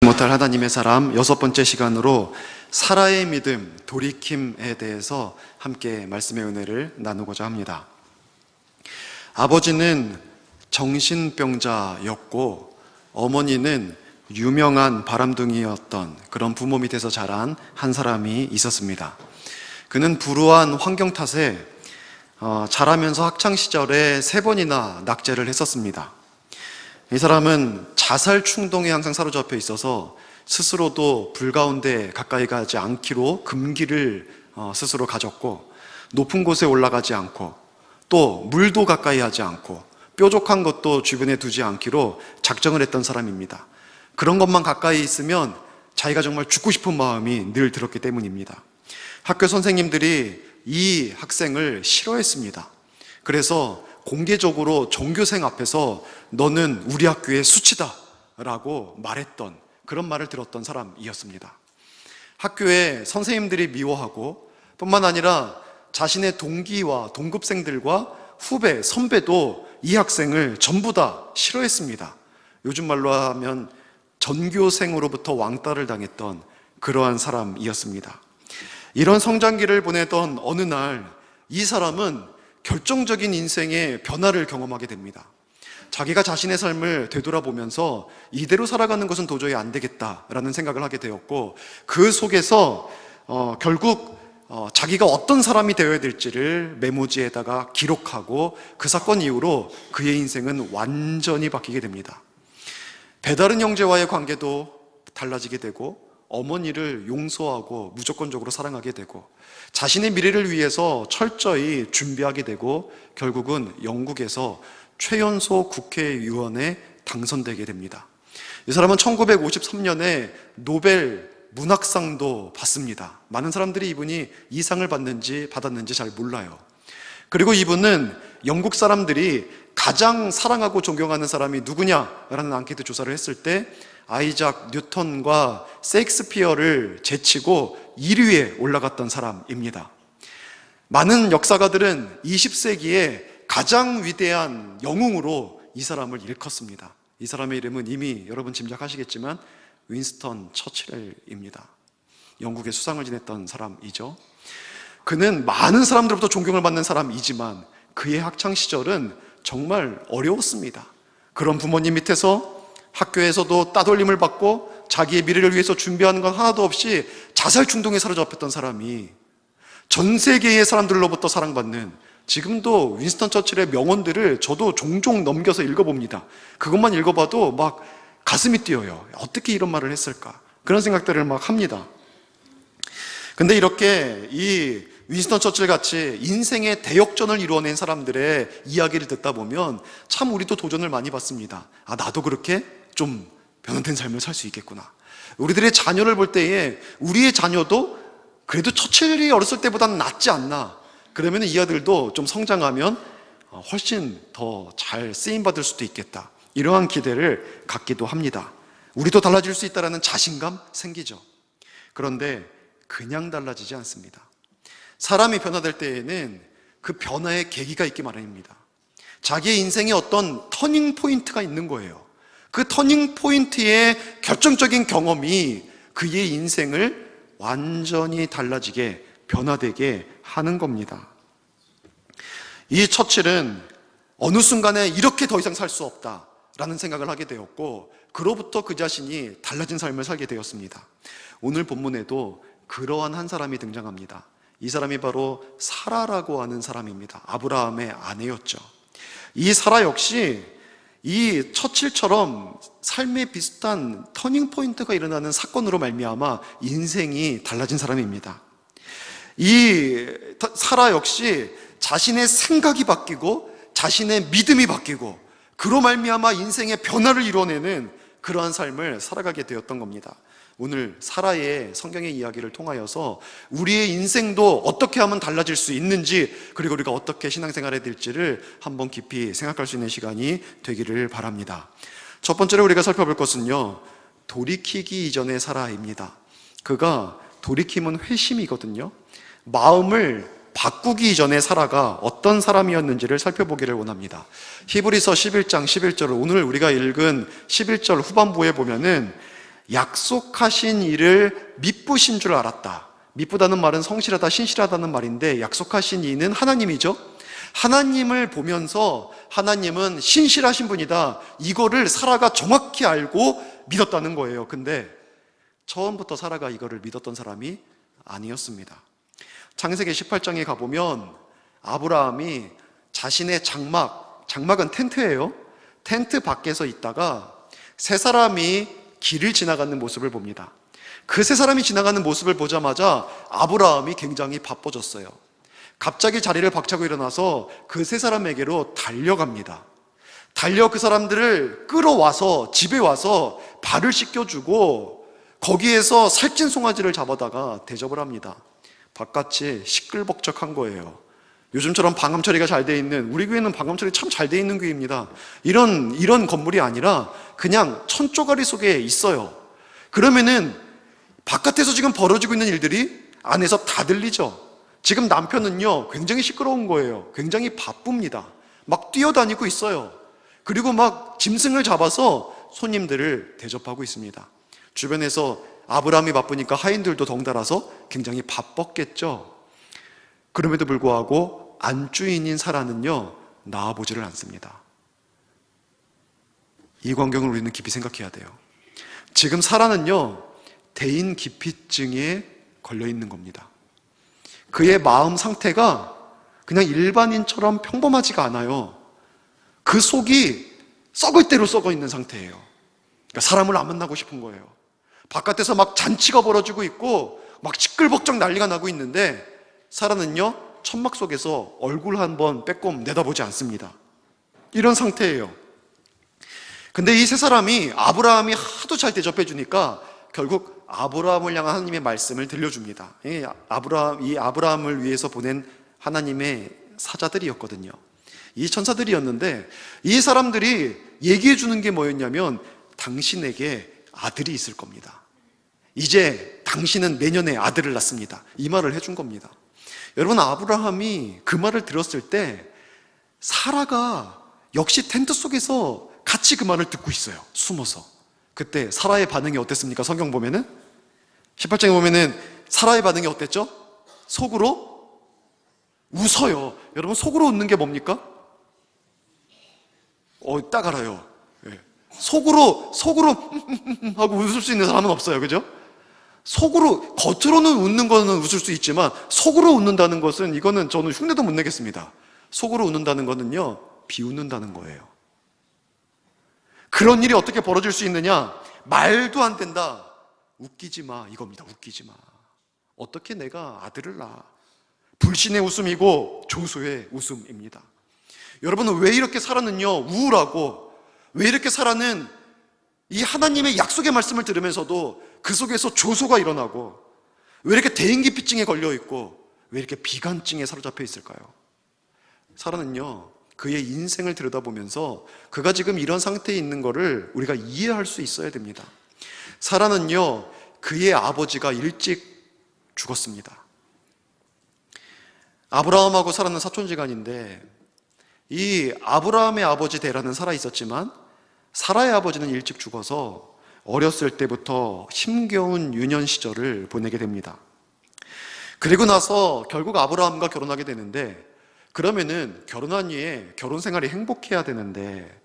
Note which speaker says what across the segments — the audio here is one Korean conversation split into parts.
Speaker 1: 못할 하나님의 사람 6번째 시간으로 사라의 믿음, 돌이킴에 대해서 함께 말씀의 은혜를 나누고자 합니다. 아버지는 정신병자였고 어머니는 유명한 바람둥이였던 그런 부모 밑에서 자란 한 사람이 있었습니다. 그는 불우한 환경 탓에 자라면서 학창시절에 3번이나 낙제를 했었습니다. 이 사람은 자살 충동에 항상 사로잡혀 있어서 스스로도 불 가운데 가까이 가지 않기로 금기를 스스로 가졌고, 높은 곳에 올라가지 않고, 또 물도 가까이 하지 않고, 뾰족한 것도 주변에 두지 않기로 작정을 했던 사람입니다. 그런 것만 가까이 있으면 자기가 정말 죽고 싶은 마음이 늘 들었기 때문입니다. 학교 선생님들이 이 학생을 싫어했습니다. 그래서 공개적으로 전교생 앞에서 너는 우리 학교의 수치다 라고 말했던, 그런 말을 들었던 사람이었습니다. 학교에 선생님들이 미워하고 뿐만 아니라 자신의 동기와 동급생들과 후배, 선배도 이 학생을 전부 다 싫어했습니다. 요즘 말로 하면 전교생으로부터 왕따를 당했던 그러한 사람이었습니다. 이런 성장기를 보내던 어느 날 이 사람은 결정적인 인생의 변화를 경험하게 됩니다. 자기가 자신의 삶을 되돌아보면서 이대로 살아가는 것은 도저히 안 되겠다라는 생각을 하게 되었고, 그 속에서 결국 자기가 어떤 사람이 되어야 될지를 메모지에다가 기록하고, 그 사건 이후로 그의 인생은 완전히 바뀌게 됩니다. 배다른 형제와의 관계도 달라지게 되고, 어머니를 용서하고 무조건적으로 사랑하게 되고, 자신의 미래를 위해서 철저히 준비하게 되고, 결국은 영국에서 최연소 국회의원에 당선되게 됩니다. 이 사람은 1953년에 노벨 문학상도 받습니다. 많은 사람들이 이분이 이 상을 받았는지 잘 몰라요. 그리고 이분은 영국 사람들이 가장 사랑하고 존경하는 사람이 누구냐라는 앙케이트 조사를 했을 때 아이작 뉴턴과 셰익스피어를 제치고 1위에 올라갔던 사람입니다. 많은 역사가들은 20세기에 가장 위대한 영웅으로 이 사람을 일컫습니다. 이 사람의 이름은 이미 여러분 짐작하시겠지만 윈스턴 처칠입니다. 영국의 수상을 지냈던 사람이죠. 그는 많은 사람들로부터 존경을 받는 사람이지만 그의 학창시절은 정말 어려웠습니다. 그런 부모님 밑에서 학교에서도 따돌림을 받고 자기의 미래를 위해서 준비하는 건 하나도 없이 자살 충동에 사로잡혔던 사람이 전 세계의 사람들로부터 사랑받는, 지금도 윈스턴 처칠의 명언들을 저도 종종 넘겨서 읽어봅니다. 그것만 읽어봐도 막 가슴이 뛰어요. 어떻게 이런 말을 했을까? 그런 생각들을 막 합니다. 근데 이렇게 이 윈스턴 처칠 같이 인생의 대역전을 이루어낸 사람들의 이야기를 듣다 보면 참 우리도 도전을 많이 받습니다. 나도 그렇게 좀 변화된 삶을 살 수 있겠구나. 우리들의 자녀를 볼 때에 우리의 자녀도 그래도 처칠이 어렸을 때보다는 낫지 않나. 그러면 이 아들도 좀 성장하면 훨씬 더 잘 쓰임받을 수도 있겠다. 이러한 기대를 갖기도 합니다. 우리도 달라질 수 있다는 자신감 생기죠. 그런데 그냥 달라지지 않습니다. 사람이 변화될 때에는 그 변화의 계기가 있기 마련입니다. 자기의 인생에 어떤 터닝 포인트가 있는 거예요. 그 터닝 포인트의 결정적인 경험이 그의 인생을 완전히 달라지게, 변화되게 하는 겁니다. 이 처칠은 어느 순간에 이렇게 더 이상 살 수 없다라는 생각을 하게 되었고, 그로부터 그 자신이 달라진 삶을 살게 되었습니다. 오늘 본문에도 그러한 한 사람이 등장합니다. 이 사람이 바로 사라라고 하는 사람입니다. 아브라함의 아내였죠. 이 사라 역시 이 처칠처럼 삶에 비슷한 터닝 포인트가 일어나는 사건으로 말미암아 인생이 달라진 사람입니다. 이 사라 역시 자신의 생각이 바뀌고 자신의 믿음이 바뀌고 그로 말미암아 인생의 변화를 이뤄내는 그러한 삶을 살아가게 되었던 겁니다. 오늘 사라의 성경의 이야기를 통하여서 우리의 인생도 어떻게 하면 달라질 수 있는지, 그리고 우리가 어떻게 신앙생활해야 될지를 한번 깊이 생각할 수 있는 시간이 되기를 바랍니다. 첫 번째로 우리가 살펴볼 것은요, 돌이키기 이전의 사라입니다. 그가 돌이킴은 회심이거든요. 마음을 바꾸기 이전에 사라가 어떤 사람이었는지를 살펴보기를 원합니다. 히브리서 11장 11절을 오늘 우리가 읽은 11절 후반부에 보면은 약속하신 일을 미쁘신 줄 알았다. 미쁘다는 말은 성실하다, 신실하다는 말인데 약속하신 이는 하나님이죠. 하나님을 보면서 하나님은 신실하신 분이다, 이거를 사라가 정확히 알고 믿었다는 거예요. 근데 처음부터 사라가 이거를 믿었던 사람이 아니었습니다. 창세기 18장에 가보면 아브라함이 자신의 장막은 텐트예요. 텐트 밖에서 있다가 세 사람이 길을 지나가는 모습을 봅니다. 그 세 사람이 지나가는 모습을 보자마자 아브라함이 굉장히 바빠졌어요. 갑자기 자리를 박차고 일어나서 그 세 사람에게로 달려갑니다. 달려 그 사람들을 끌어와서 집에 와서 발을 씻겨주고 거기에서 살찐 송아지를 잡아다가 대접을 합니다. 바깥이 시끌벅적한 거예요. 요즘처럼 방음 처리가 잘 돼 있는, 우리 교회는 방음 처리 참 잘 돼 있는 교회입니다. 이런 건물이 아니라 그냥 천조가리 속에 있어요. 그러면은 바깥에서 지금 벌어지고 있는 일들이 안에서 다 들리죠. 지금 남편은요 굉장히 시끄러운 거예요. 굉장히 바쁩니다. 막 뛰어다니고 있어요. 그리고 막 짐승을 잡아서 손님들을 대접하고 있습니다. 주변에서 아브라함이 바쁘니까 하인들도 덩달아서 굉장히 바빴겠죠. 그럼에도 불구하고 안주인인 사라는요 나와보지를 않습니다. 이 광경을 우리는 깊이 생각해야 돼요. 지금 사라는요 대인 기피증에 걸려 있는 겁니다. 그의 마음 상태가 그냥 일반인처럼 평범하지가 않아요. 그 속이 썩을 대로 썩어 있는 상태예요. 그러니까 사람을 안 만나고 싶은 거예요. 바깥에서 막 잔치가 벌어지고 있고 막 시끌벅적 난리가 나고 있는데 사라는요 천막 속에서 얼굴 한번 빼꼼 내다보지 않습니다. 이런 상태예요. 근데 이 세 사람이 아브라함이 하도 잘 대접해 주니까 결국 아브라함을 향한 하나님의 말씀을 들려줍니다. 이 아브라함을 위해서 보낸 하나님의 사자들이었거든요. 이 천사들이었는데 이 사람들이 얘기해 주는 게 뭐였냐면 당신에게 아들이 있을 겁니다. 이제 당신은 내년에 아들을 낳습니다. 이 말을 해준 겁니다. 여러분, 아브라함이 그 말을 들었을 때 사라가 역시 텐트 속에서 같이 그 말을 듣고 있어요. 숨어서. 그때 사라의 반응이 어땠습니까? 성경 보면은 18장에 보면은 사라의 반응이 어땠죠? 속으로 웃어요. 여러분, 속으로 웃는 게 뭡니까? 딱 알아요. 네. 속으로 하고 웃을 수 있는 사람은 없어요. 그죠? 속으로, 겉으로는 웃는 거는 웃을 수 있지만 속으로 웃는다는 것은, 이거는 저는 흉내도 못 내겠습니다. 속으로 웃는다는 거는요 비웃는다는 거예요. 그런 일이 어떻게 벌어질 수 있느냐? 말도 안 된다. 웃기지 마, 이겁니다. 웃기지 마. 어떻게 내가 아들을 낳아? 불신의 웃음이고 조소의 웃음입니다. 여러분은 왜 이렇게 사라는요 우울하고, 왜 이렇게 사라는 이 하나님의 약속의 말씀을 들으면서도 그 속에서 조소가 일어나고, 왜 이렇게 대인기피증에 걸려있고, 왜 이렇게 비관증에 사로잡혀 있을까요? 사라는요 그의 인생을 들여다보면서 그가 지금 이런 상태에 있는 거를 우리가 이해할 수 있어야 됩니다. 사라는요 그의 아버지가 일찍 죽었습니다. 아브라함하고 사라는 사촌지간인데, 이 아브라함의 아버지 데라는 사라 있었지만 사라의 아버지는 일찍 죽어서 어렸을 때부터 힘겨운 유년 시절을 보내게 됩니다. 그리고 나서 결국 아브라함과 결혼하게 되는데, 그러면은 결혼한 후에 결혼 생활이 행복해야 되는데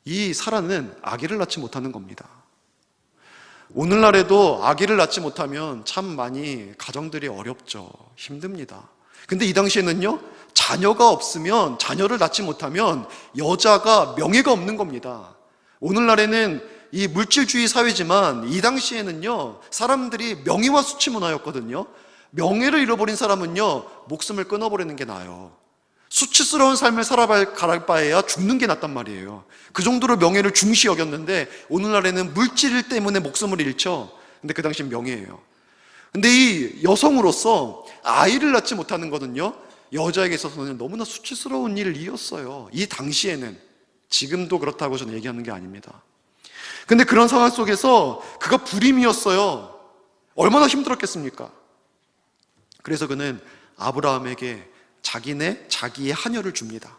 Speaker 1: 이 사라는 아기를 낳지 못하는 겁니다. 오늘날에도 아기를 낳지 못하면 참 많이 가정들이 어렵죠. 힘듭니다. 근데 이 당시에는요 자녀가 없으면, 자녀를 낳지 못하면 여자가 명예가 없는 겁니다. 오늘날에는 이 물질주의 사회지만 이 당시에는요 사람들이 명예와 수치 문화였거든요. 명예를 잃어버린 사람은요 목숨을 끊어버리는 게 나아요. 수치스러운 삶을 살아갈 바에야 죽는 게 낫단 말이에요. 그 정도로 명예를 중시 여겼는데 오늘날에는 물질 때문에 목숨을 잃죠. 근데 그 당시엔 명예예요. 근데 이 여성으로서 아이를 낳지 못하는 거는요 여자에게 있어서는 너무나 수치스러운 일이었어요. 이 당시에는. 지금도 그렇다고 저는 얘기하는 게 아닙니다. 근데 그런 상황 속에서 그가 불임이었어요. 얼마나 힘들었겠습니까? 그래서 그는 아브라함에게 자기의 하녀를 줍니다.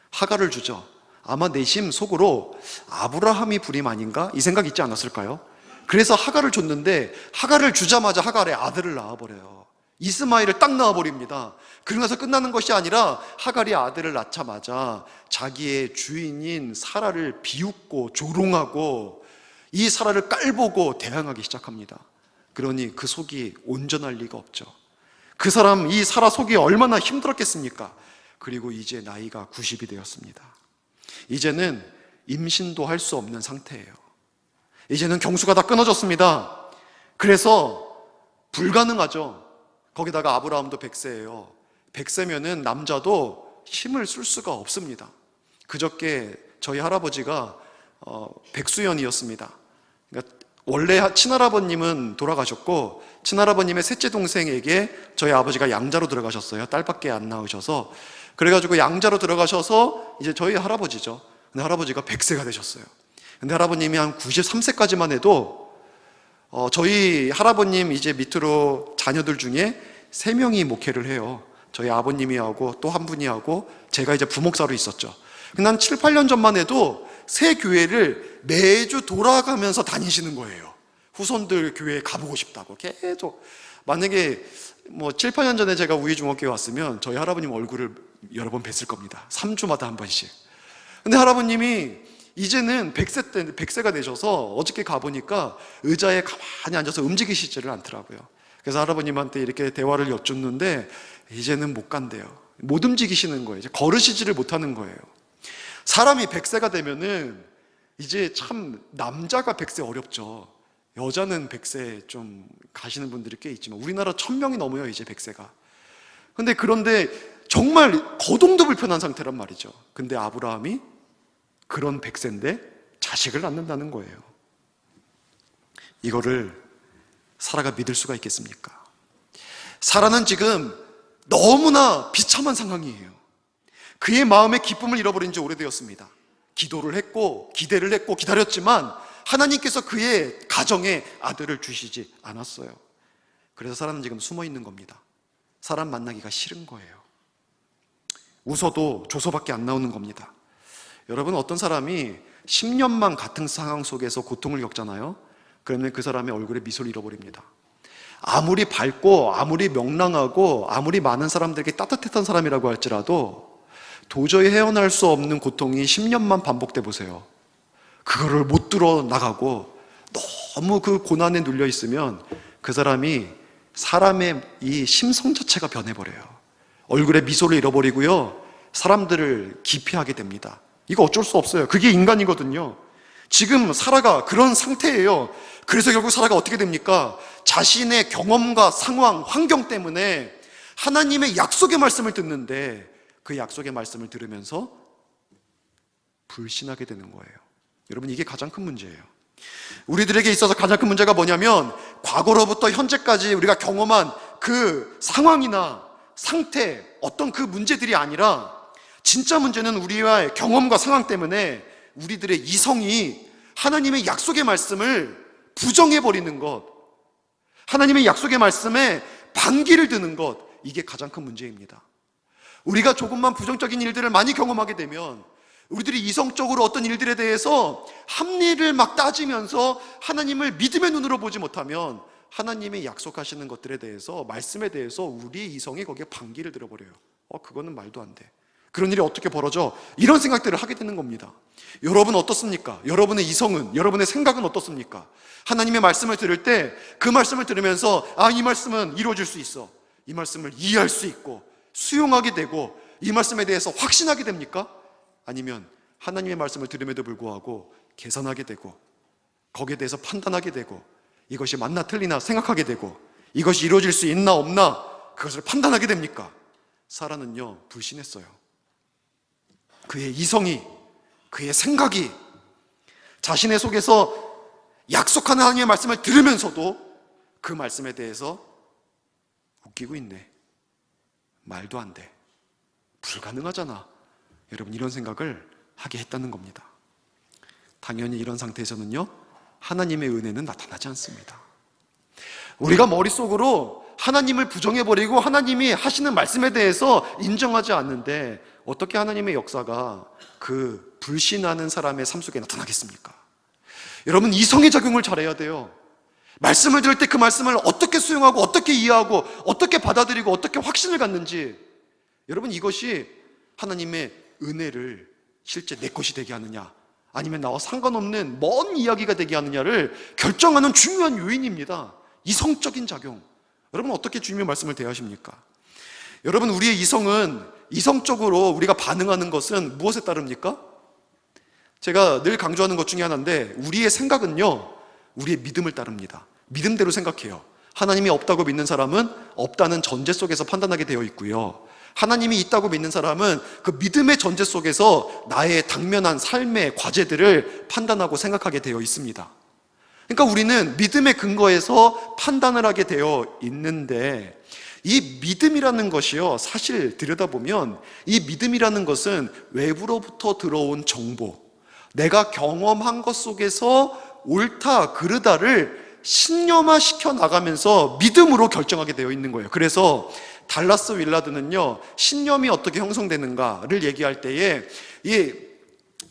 Speaker 1: 하가를 주죠. 아마 내심 속으로 아브라함이 불임 아닌가? 이 생각 있지 않았을까요? 그래서 하갈을 줬는데 하갈을 주자마자 하갈의 아들을 낳아버려요. 이스마엘을 딱 낳아버립니다. 그러면서 끝나는 것이 아니라 하갈이 아들을 낳자마자 자기의 주인인 사라를 비웃고 조롱하고 이 사라를 깔보고 대항하기 시작합니다. 그러니 그 속이 온전할 리가 없죠. 그 사람, 이 사라 속이 얼마나 힘들었겠습니까? 그리고 이제 나이가 90이 되었습니다. 이제는 임신도 할 수 없는 상태예요. 이제는 경수가 다 끊어졌습니다. 그래서 불가능하죠. 거기다가 아브라함도 100세예요. 100세면은 남자도 힘을 쓸 수가 없습니다. 그저께 저희 할아버지가 백수연이었습니다. 그러니까 원래 친할아버님은 돌아가셨고 친할아버님의 셋째 동생에게 저희 아버지가 양자로 들어가셨어요. 딸밖에 안 낳으셔서. 그래가지고 양자로 들어가셔서 이제 저희 할아버지죠. 근데 할아버지가 100세가 되셨어요. 근데 할아버님이 한 93세까지만 해도 저희 할아버님 이제 밑으로 자녀들 중에 3명이 목회를 해요. 저희 아버님이 하고 또 한 분이 하고 제가 이제 부목사로 있었죠. 근데 한 7, 8년 전만 해도 새 교회를 매주 돌아가면서 다니시는 거예요. 후손들 교회에 가보고 싶다고 계속. 만약에 뭐 7, 8년 전에 제가 우이중학교에 왔으면 저희 할아버님 얼굴을 여러 번 뵀을 겁니다. 3주마다 한 번씩. 근데 할아버님이 이제는 100세가 되셔서 어저께 가보니까 의자에 가만히 앉아서 움직이시지를 않더라고요. 그래서 할아버님한테 이렇게 대화를 여쭙는데 이제는 못 간대요. 못 움직이시는 거예요. 이제 걸으시지를 못하는 거예요. 사람이 100세가 되면은 이제 참 남자가 100세 어렵죠. 여자는 100세 좀 가시는 분들이 꽤 있지만 우리나라 1000명이 넘어요 이제 100세가. 그런데 정말 거동도 불편한 상태란 말이죠. 근데 아브라함이 그런 100세인데 자식을 낳는다는 거예요. 이거를 사라가 믿을 수가 있겠습니까? 사라는 지금 너무나 비참한 상황이에요. 그의 마음의 기쁨을 잃어버린 지 오래되었습니다. 기도를 했고 기대를 했고 기다렸지만 하나님께서 그의 가정에 아들을 주시지 않았어요. 그래서 사라는 지금 숨어 있는 겁니다. 사람 만나기가 싫은 거예요. 웃어도 조소밖에 안 나오는 겁니다. 여러분, 어떤 사람이 10년만 같은 상황 속에서 고통을 겪잖아요. 그러면 그 사람의 얼굴에 미소를 잃어버립니다. 아무리 밝고 아무리 명랑하고 아무리 많은 사람들에게 따뜻했던 사람이라고 할지라도 도저히 헤어날 수 없는 고통이 10년만 반복돼 보세요. 그거를 못 뚫어 나가고 너무 그 고난에 눌려 있으면 그 사람이 사람의 이 심성 자체가 변해버려요. 얼굴에 미소를 잃어버리고요, 사람들을 기피하게 됩니다. 이거 어쩔 수 없어요. 그게 인간이거든요. 지금 사라가 그런 상태예요. 그래서 결국 사라가 어떻게 됩니까? 자신의 경험과 상황, 환경 때문에 하나님의 약속의 말씀을 듣는데 그 약속의 말씀을 들으면서 불신하게 되는 거예요. 여러분, 이게 가장 큰 문제예요. 우리들에게 있어서 가장 큰 문제가 뭐냐면 과거로부터 현재까지 우리가 경험한 그 상황이나 상태, 어떤 그 문제들이 아니라 진짜 문제는 우리와의 경험과 상황 때문에 우리들의 이성이 하나님의 약속의 말씀을 부정해버리는 것, 하나님의 약속의 말씀에 반기를 드는 것, 이게 가장 큰 문제입니다. 우리가 조금만 부정적인 일들을 많이 경험하게 되면 우리들이 이성적으로 어떤 일들에 대해서 합리를 막 따지면서 하나님을 믿음의 눈으로 보지 못하면 하나님의 약속하시는 것들에 대해서, 말씀에 대해서 우리 이성이 거기에 반기를 들어버려요. 그거는 말도 안 돼. 그런 일이 어떻게 벌어져? 이런 생각들을 하게 되는 겁니다. 여러분 어떻습니까? 여러분의 이성은, 여러분의 생각은 어떻습니까? 하나님의 말씀을 들을 때 그 말씀을 들으면서 이 말씀은 이루어질 수 있어, 이 말씀을 이해할 수 있고 수용하게 되고 이 말씀에 대해서 확신하게 됩니까? 아니면 하나님의 말씀을 들음에도 불구하고 계산하게 되고 거기에 대해서 판단하게 되고 이것이 맞나 틀리나 생각하게 되고 이것이 이루어질 수 있나 없나 그것을 판단하게 됩니까? 사라는요, 불신했어요. 그의 이성이, 그의 생각이 자신의 속에서 약속하는 하나님의 말씀을 들으면서도 그 말씀에 대해서 웃기고 있네, 말도 안 돼, 불가능하잖아, 여러분, 이런 생각을 하게 했다는 겁니다. 당연히 이런 상태에서는요, 하나님의 은혜는 나타나지 않습니다. 우리가 머릿속으로 하나님을 부정해버리고 하나님이 하시는 말씀에 대해서 인정하지 않는데 어떻게 하나님의 역사가 그 불신하는 사람의 삶 속에 나타나겠습니까? 여러분, 이성의 작용을 잘해야 돼요. 말씀을 들을 때 그 말씀을 어떻게 수용하고 어떻게 이해하고 어떻게 받아들이고 어떻게 확신을 갖는지, 여러분, 이것이 하나님의 은혜를 실제 내 것이 되게 하느냐 아니면 나와 상관없는 먼 이야기가 되게 하느냐를 결정하는 중요한 요인입니다. 이성적인 작용. 여러분, 어떻게 주님의 말씀을 대하십니까? 여러분, 우리의 이성은, 이성적으로 우리가 반응하는 것은 무엇에 따릅니까? 제가 늘 강조하는 것 중에 하나인데, 우리의 생각은요, 우리의 믿음을 따릅니다. 믿음대로 생각해요. 하나님이 없다고 믿는 사람은 없다는 전제 속에서 판단하게 되어 있고요, 하나님이 있다고 믿는 사람은 그 믿음의 전제 속에서 나의 당면한 삶의 과제들을 판단하고 생각하게 되어 있습니다. 그러니까 우리는 믿음의 근거에서 판단을 하게 되어 있는데, 이 믿음이라는 것이요, 사실 들여다보면 이 믿음이라는 것은 외부로부터 들어온 정보, 내가 경험한 것 속에서 옳다 그르다를 신념화시켜 나가면서 믿음으로 결정하게 되어 있는 거예요. 그래서 달라스 윌라드는요, 신념이 어떻게 형성되는가를 얘기할 때에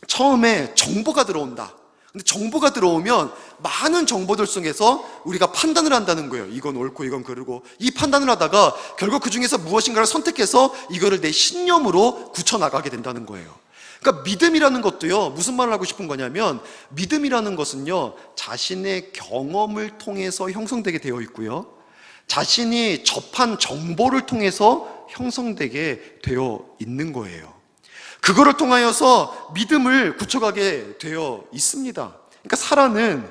Speaker 1: 처음에 정보가 들어온다. 근데 정보가 들어오면 많은 정보들 속에서 우리가 판단을 한다는 거예요. 이건 옳고 이건 그르고, 이 판단을 하다가 결국 그 중에서 무엇인가를 선택해서 이거를 내 신념으로 굳혀나가게 된다는 거예요. 그러니까 믿음이라는 것도요, 무슨 말을 하고 싶은 거냐면, 믿음이라는 것은요, 자신의 경험을 통해서 형성되게 되어 있고요, 자신이 접한 정보를 통해서 형성되게 되어 있는 거예요. 그거를 통하여서 믿음을 굳혀가게 되어 있습니다. 그러니까 사라는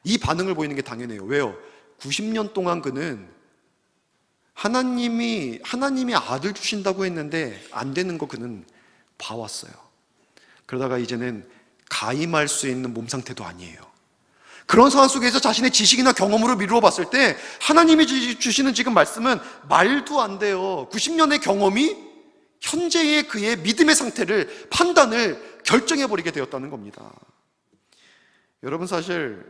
Speaker 1: 이 반응을 보이는 게 당연해요. 왜요? 90년 동안 그는 하나님이 아들 주신다고 했는데 안 되는 거 그는 봐왔어요. 그러다가 이제는 가임할 수 있는 몸 상태도 아니에요. 그런 상황 속에서 자신의 지식이나 경험으로 미루어 봤을 때 하나님이 주시는 지금 말씀은 말도 안 돼요. 90년의 경험이 현재의 그의 믿음의 상태를, 판단을 결정해버리게 되었다는 겁니다. 여러분, 사실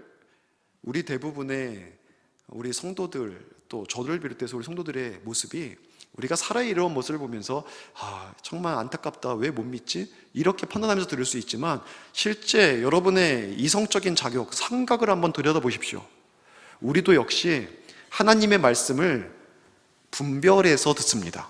Speaker 1: 우리 대부분의 우리 성도들, 또 저를 비롯해서 우리 성도들의 모습이, 우리가 살아 이런 모습을 보면서 정말 안타깝다, 왜 못 믿지? 이렇게 판단하면서 들을 수 있지만, 실제 여러분의 이성적인 자격, 생각을 한번 들여다보십시오. 우리도 역시 하나님의 말씀을 분별해서 듣습니다.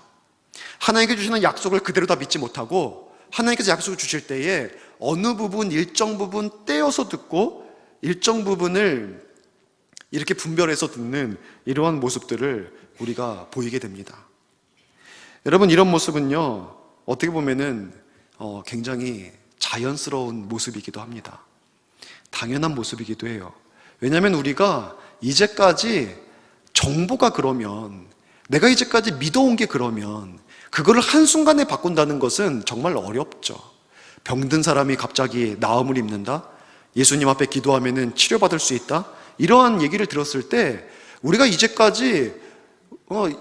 Speaker 1: 하나님께 주시는 약속을 그대로 다 믿지 못하고, 하나님께서 약속을 주실 때에 어느 부분, 일정 부분 떼어서 듣고 일정 부분을 이렇게 분별해서 듣는 이러한 모습들을 우리가 보이게 됩니다. 여러분, 이런 모습은요, 어떻게 보면은 굉장히 자연스러운 모습이기도 합니다. 당연한 모습이기도 해요. 왜냐하면 우리가 이제까지 정보가 그러면, 내가 이제까지 믿어온 게 그러면 그거를 한순간에 바꾼다는 것은 정말 어렵죠. 병든 사람이 갑자기 나음을 입는다? 예수님 앞에 기도하면은 치료받을 수 있다? 이러한 얘기를 들었을 때 우리가 이제까지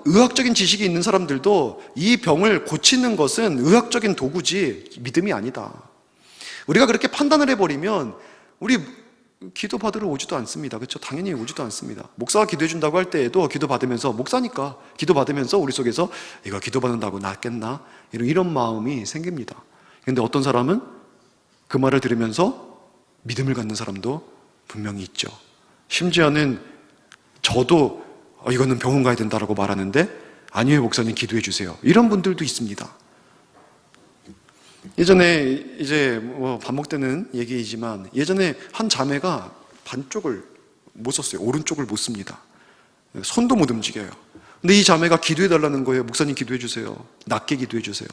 Speaker 1: 의학적인 지식이 있는 사람들도 이 병을 고치는 것은 의학적인 도구지 믿음이 아니다, 우리가 그렇게 판단을 해버리면 우리 기도 받으러 오지도 않습니다. 그렇죠? 당연히 오지도 않습니다. 목사가 기도해 준다고 할 때에도 기도 받으면서, 목사니까 기도 받으면서 우리 속에서 이거 기도 받는다고 낫겠나? 이런 마음이 생깁니다. 그런데 어떤 사람은 그 말을 들으면서 믿음을 갖는 사람도 분명히 있죠. 심지어는 저도 이거는 병원 가야 된다라고 말하는데, 아니에요 목사님 기도해 주세요, 이런 분들도 있습니다. 예전에 이제 반복되는 얘기이지만, 예전에 한 자매가 반쪽을 못 썼어요. 오른쪽을 못 씁니다. 손도 못 움직여요. 근데 이 자매가 기도해 달라는 거예요. 목사님 기도해 주세요, 낫게 기도해 주세요.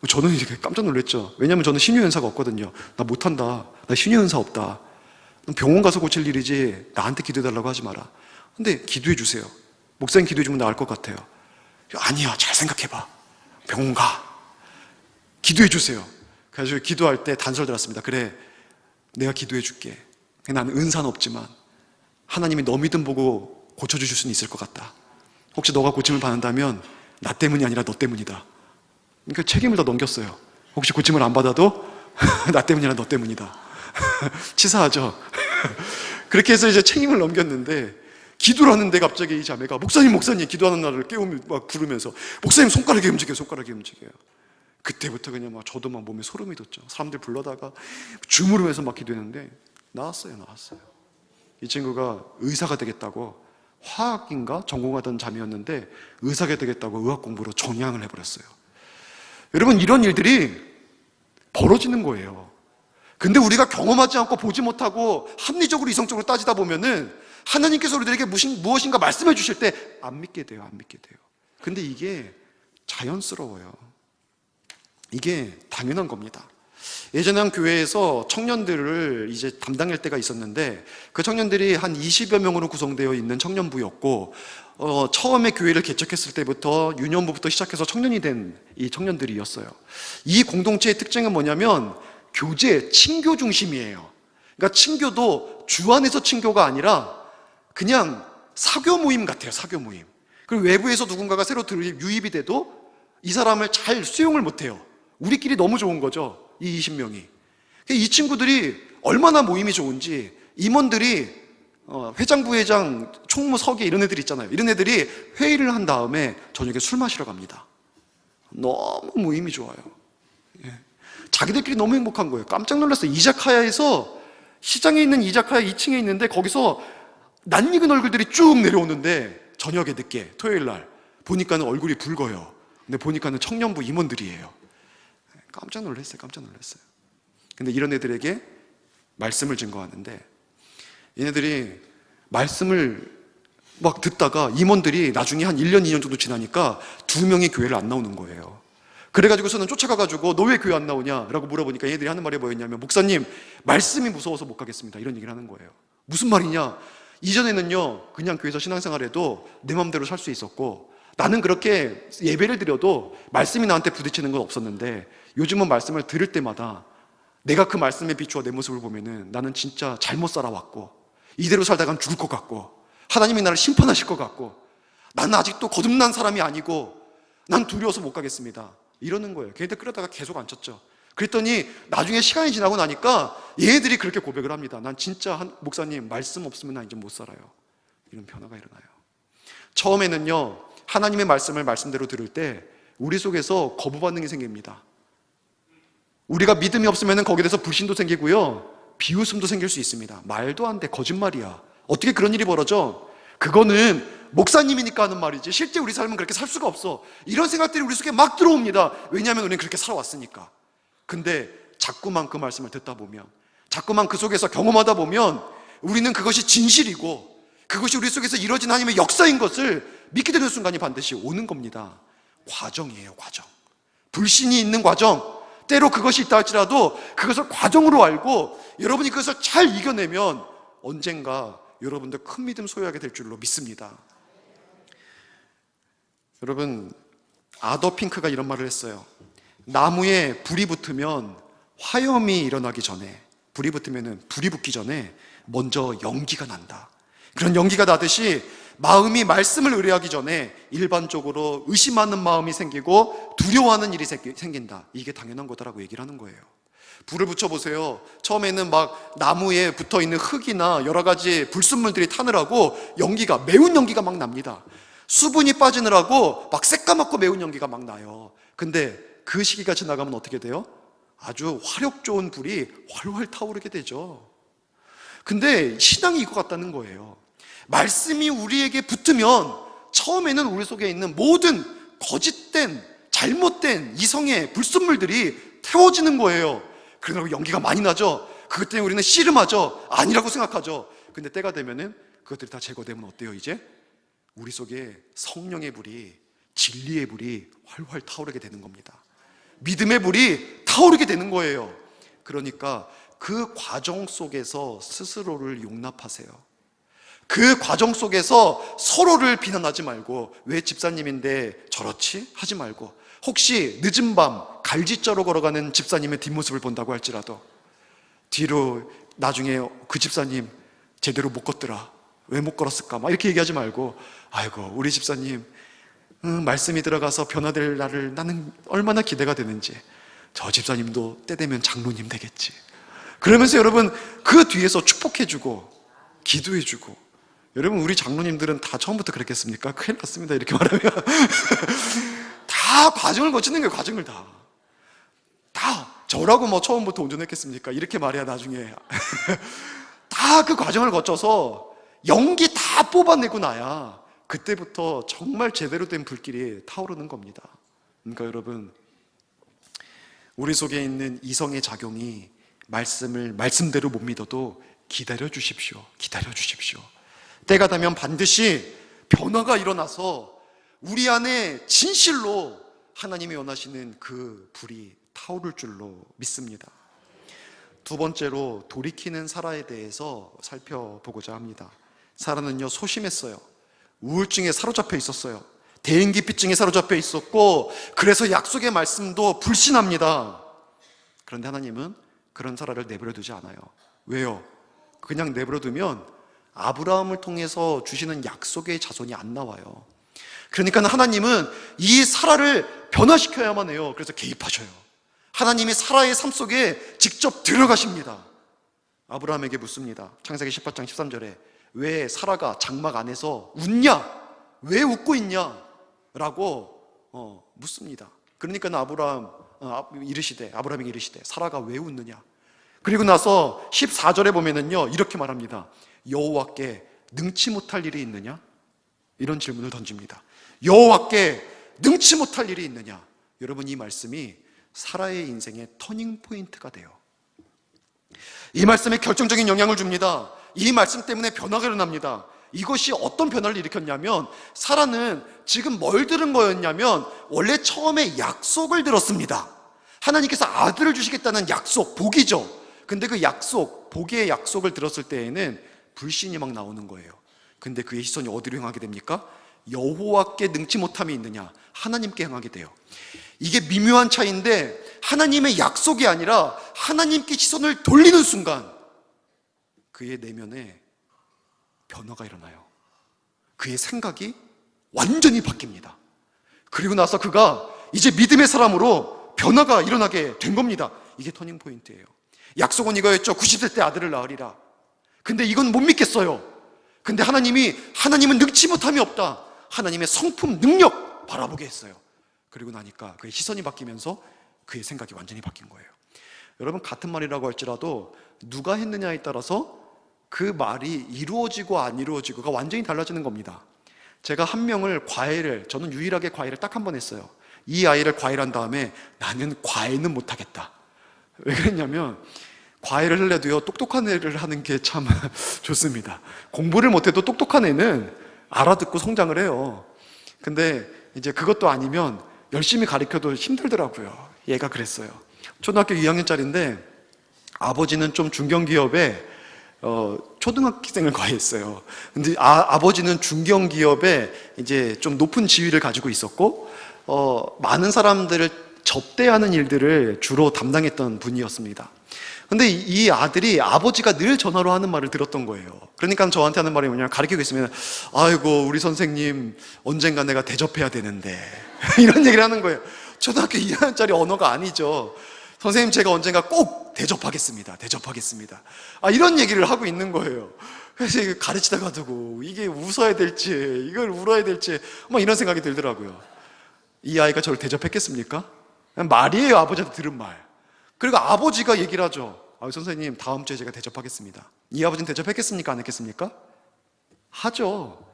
Speaker 1: 저는 이제 깜짝 놀랐죠. 왜냐하면 저는 신유연사가 없거든요. 나 못한다, 나 신유연사 없다, 병원 가서 고칠 일이지 나한테 기도해 달라고 하지 마라. 근데 기도해 주세요, 목사님 기도해 주면 나을 것 같아요. 아니야, 잘 생각해봐, 병원 가, 기도해 주세요. 그래서 기도할 때 단서를 들었습니다. 그래, 내가 기도해 줄게. 나는 은사는 없지만 하나님이 너 믿음 보고 고쳐주실 수는 있을 것 같다. 혹시 너가 고침을 받는다면 나 때문이 아니라 너 때문이다. 그러니까 책임을 다 넘겼어요. 혹시 고침을 안 받아도 나 때문이 아니라 너 때문이다. 치사하죠? 그렇게 해서 이제 책임을 넘겼는데, 기도를 하는데 갑자기 이 자매가 목사님 기도하는 날을 깨우며 막 부르면서 목사님 손가락이 움직여요. 그때부터 그냥 저도 몸에 소름이 돋죠. 사람들 불러다가 주무르면서 막 기도했는데, 나왔어요. 이 친구가 의사가 되겠다고, 화학인가 전공하던 자매였는데 의사가 되겠다고 의학 공부로 전향을 해버렸어요. 여러분, 이런 일들이 벌어지는 거예요. 근데 우리가 경험하지 않고 보지 못하고 합리적으로 이성적으로 따지다 보면은 하나님께서 우리들에게 무엇인가 말씀해 주실 때 안 믿게 돼요. 근데 이게 자연스러워요. 이게 당연한 겁니다. 예전에 한 교회에서 청년들을 이제 담당할 때가 있었는데, 그 청년들이 한 20여 명으로 구성되어 있는 청년부였고, 처음에 교회를 개척했을 때부터 유년부부터 시작해서 청년이 된 이 청년들이었어요. 이 공동체의 특징은 뭐냐면 교제, 친교 중심이에요. 그러니까 친교도 주 안에서 친교가 아니라 그냥 사교 모임 같아요. 사교 모임. 그리고 외부에서 누군가가 새로 유입이 돼도 이 사람을 잘 수용을 못해요. 우리끼리 너무 좋은 거죠, 이 20명이. 이 친구들이 얼마나 모임이 좋은지, 임원들이 회장, 부회장, 총무, 서기 이런 애들 있잖아요. 이런 애들이 회의를 한 다음에 저녁에 술 마시러 갑니다. 너무 모임이 좋아요. 자기들끼리 너무 행복한 거예요. 깜짝 놀랐어요. 이자카야에서, 시장에 있는 이자카야 2층에 있는데 거기서 낯익은 얼굴들이 쭉 내려오는데, 저녁에 늦게 토요일 날 보니까는 얼굴이 붉어요. 근데 보니까는 청년부 임원들이에요. 깜짝 놀랐어요. 근데 이런 애들에게 말씀을 증거하는데, 얘네들이 말씀을 막 듣다가 임원들이 나중에 한 1년, 2년 정도 지나니까 2명이 교회를 안 나오는 거예요. 그래가지고서는 쫓아가가지고 너 왜 교회 안 나오냐? 라고 물어보니까 얘네들이 하는 말이 뭐였냐면, 목사님, 말씀이 무서워서 못 가겠습니다. 이런 얘기를 하는 거예요. 무슨 말이냐? 이전에는요, 그냥 교회에서 신앙생활해도 내 마음대로 살 수 있었고, 나는 그렇게 예배를 드려도 말씀이 나한테 부딪히는 건 없었는데, 요즘은 말씀을 들을 때마다 내가 그 말씀에 비추어 내 모습을 보면은 나는 진짜 잘못 살아왔고, 이대로 살다간 죽을 것 같고, 하나님이 나를 심판하실 것 같고, 나는 아직도 거듭난 사람이 아니고, 난 두려워서 못 가겠습니다. 이러는 거예요. 걔네들 끌어다가 계속 앉혔죠. 그랬더니 나중에 시간이 지나고 나니까 얘네들이 그렇게 고백을 합니다. 난 진짜 목사님, 말씀 없으면 난 이제 못 살아요. 이런 변화가 일어나요. 처음에는요, 하나님의 말씀을 말씀대로 들을 때 우리 속에서 거부 반응이 생깁니다. 우리가 믿음이 없으면 거기에 대해서 불신도 생기고요, 비웃음도 생길 수 있습니다. 말도 안 돼, 거짓말이야. 어떻게 그런 일이 벌어져? 그거는 목사님이니까 하는 말이지 실제 우리 삶은 그렇게 살 수가 없어. 이런 생각들이 우리 속에 막 들어옵니다. 왜냐하면 우리는 그렇게 살아왔으니까. 근데 자꾸만 그 말씀을 듣다 보면, 자꾸만 그 속에서 경험하다 보면 우리는 그것이 진실이고 그것이 우리 속에서 이루어진 하나님의 역사인 것을 믿게 되는 순간이 반드시 오는 겁니다. 과정이에요, 과정. 불신이 있는 과정. 때로 그것이 있다 할지라도 그것을 과정으로 알고 여러분이 그것을 잘 이겨내면 언젠가 여러분들 큰 믿음 소유하게 될 줄로 믿습니다. 여러분, 아더 핑크가 이런 말을 했어요. 나무에 불이 붙으면 화염이 일어나기 전에, 불이 붙으면 불이 붙기 전에 먼저 연기가 난다. 그런 연기가 나듯이 마음이 말씀을 의뢰하기 전에 일반적으로 의심하는 마음이 생기고 두려워하는 일이 생긴다. 이게 당연한 거다라고 얘기를 하는 거예요. 불을 붙여보세요. 처음에는 막 나무에 붙어있는 흙이나 여러 가지 불순물들이 타느라고 연기가, 매운 연기가 막 납니다. 수분이 빠지느라고 막 새까맣고 매운 연기가 막 나요. 근데 그 시기가 지나가면 어떻게 돼요? 아주 화력 좋은 불이 활활 타오르게 되죠. 근데 신앙이 이거 같다는 거예요. 말씀이 우리에게 붙으면 처음에는 우리 속에 있는 모든 거짓된, 잘못된 이성의 불순물들이 태워지는 거예요. 그러고 연기가 많이 나죠. 그것 때문에 우리는 씨름하죠. 아니라고 생각하죠. 근데 때가 되면은 그것들이 다 제거되면 어때요? 이제 우리 속에 성령의 불이, 진리의 불이 활활 타오르게 되는 겁니다. 믿음의 불이 타오르게 되는 거예요. 그러니까 그 과정 속에서 스스로를 용납하세요. 그 과정 속에서 서로를 비난하지 말고, 왜 집사님인데 저렇지? 하지 말고, 혹시 늦은 밤 갈지자로 걸어가는 집사님의 뒷모습을 본다고 할지라도 뒤로 나중에 그 집사님 제대로 못 걷더라, 왜 못 걸었을까? 막 이렇게 얘기하지 말고, 아이고 우리 집사님 말씀이 들어가서 변화될 날을 나는 얼마나 기대가 되는지, 저 집사님도 때 되면 장로님 되겠지. 그러면서 여러분 그 뒤에서 축복해주고 기도해주고. 여러분, 우리 장로님들은 다 처음부터 그랬겠습니까? 큰일 났습니다, 이렇게 말하면. 다 과정을 거치는 거예요. 과정을 다 저라고 뭐 처음부터 운전했겠습니까? 이렇게 말해야 나중에 다 그 과정을 거쳐서 연기 다 뽑아내고 나야 그때부터 정말 제대로 된 불길이 타오르는 겁니다. 그러니까 여러분, 우리 속에 있는 이성의 작용이 말씀을 말씀대로 못 믿어도 기다려 주십시오. 기다려 주십시오. 때가 되면 반드시 변화가 일어나서 우리 안에 진실로 하나님이 원하시는 그 불이 타오를 줄로 믿습니다. 두 번째로 돌이키는 사라에 대해서 살펴보고자 합니다. 사라는요, 소심했어요. 우울증에 사로잡혀 있었어요. 대인기피증에 사로잡혀 있었고, 그래서 약속의 말씀도 불신합니다. 그런데 하나님은 그런 사라를 내버려 두지 않아요. 왜요? 그냥 내버려 두면 아브라함을 통해서 주시는 약속의 자손이 안 나와요. 그러니까 하나님은 이 사라를 변화시켜야만 해요. 그래서 개입하셔요. 하나님이 사라의 삶 속에 직접 들어가십니다. 아브라함에게 묻습니다. 창세기 18장 13절에 왜 사라가 장막 안에서 웃냐? 왜 웃고 있냐? 라고 묻습니다. 그러니까 아브라함에게 이르시되 사라가 왜 웃느냐? 그리고 나서 14절에 보면은요, 이렇게 말합니다. 여호와께 능치 못할 일이 있느냐? 이런 질문을 던집니다. 여호와께 능치 못할 일이 있느냐? 여러분, 이 말씀이 사라의 인생의 터닝 포인트가 돼요. 이 말씀에 결정적인 영향을 줍니다. 이 말씀 때문에 변화가 일어납니다. 이것이 어떤 변화를 일으켰냐면, 사라는 지금 뭘 들은 거였냐면 원래 처음에 약속을 들었습니다. 하나님께서 아들을 주시겠다는 약속, 복이죠. 근데 그 약속, 복의 약속을 들었을 때에는 불신이 막 나오는 거예요. 근데 그의 시선이 어디로 향하게 됩니까? 여호와께 능치 못함이 있느냐? 하나님께 향하게 돼요. 이게 미묘한 차이인데, 하나님의 약속이 아니라 하나님께 시선을 돌리는 순간 그의 내면에 변화가 일어나요. 그의 생각이 완전히 바뀝니다. 그리고 나서 그가 이제 믿음의 사람으로 변화가 일어나게 된 겁니다. 이게 터닝 포인트예요. 약속은 이거였죠. 90세 때 아들을 낳으리라. 근데 이건 못 믿겠어요. 근데 하나님은 능치 못함이 없다. 하나님의 성품, 능력 바라보게 했어요. 그리고 나니까 그의 시선이 바뀌면서 그의 생각이 완전히 바뀐 거예요. 여러분, 같은 말이라고 할지라도 누가 했느냐에 따라서 그 말이 이루어지고 안 이루어지고가 완전히 달라지는 겁니다. 제가 한 명을 저는 유일하게 과외를 딱 한 번 했어요. 이 아이를 과외한 다음에 나는 과외는 못하겠다. 왜 그랬냐면, 과외를 하려도요, 똑똑한 애를 하는 게 참 좋습니다. 공부를 못해도 똑똑한 애는 알아듣고 성장을 해요. 근데 이제 그것도 아니면 열심히 가르쳐도 힘들더라고요. 얘가 그랬어요. 초등학교 2학년짜리인데 아버지는 좀 중견기업에 초등학생을 과외했어요. 근데 아버지는 중견기업에 이제 좀 높은 지위를 가지고 있었고, 많은 사람들을 접대하는 일들을 주로 담당했던 분이었습니다. 근데 이 아들이 아버지가 늘 전화로 하는 말을 들었던 거예요. 그러니까 저한테 하는 말이 뭐냐면, 가르치고 있으면 아이고 우리 선생님 언젠가 내가 대접해야 되는데 이런 얘기를 하는 거예요. 초등학교 2학년짜리 언어가 아니죠. 선생님 제가 언젠가 꼭 대접하겠습니다. 이런 얘기를 하고 있는 거예요. 그래서 가르치다가도 이게 웃어야 될지 이걸 울어야 될지 막 이런 생각이 들더라고요. 이 아이가 저를 대접했겠습니까? 그냥 말이에요. 아버지한테 들은 말. 그리고 아버지가 얘기를 하죠. 선생님 다음 주에 제가 대접하겠습니다. 이 아버지는 대접했겠습니까? 안 했겠습니까? 하죠.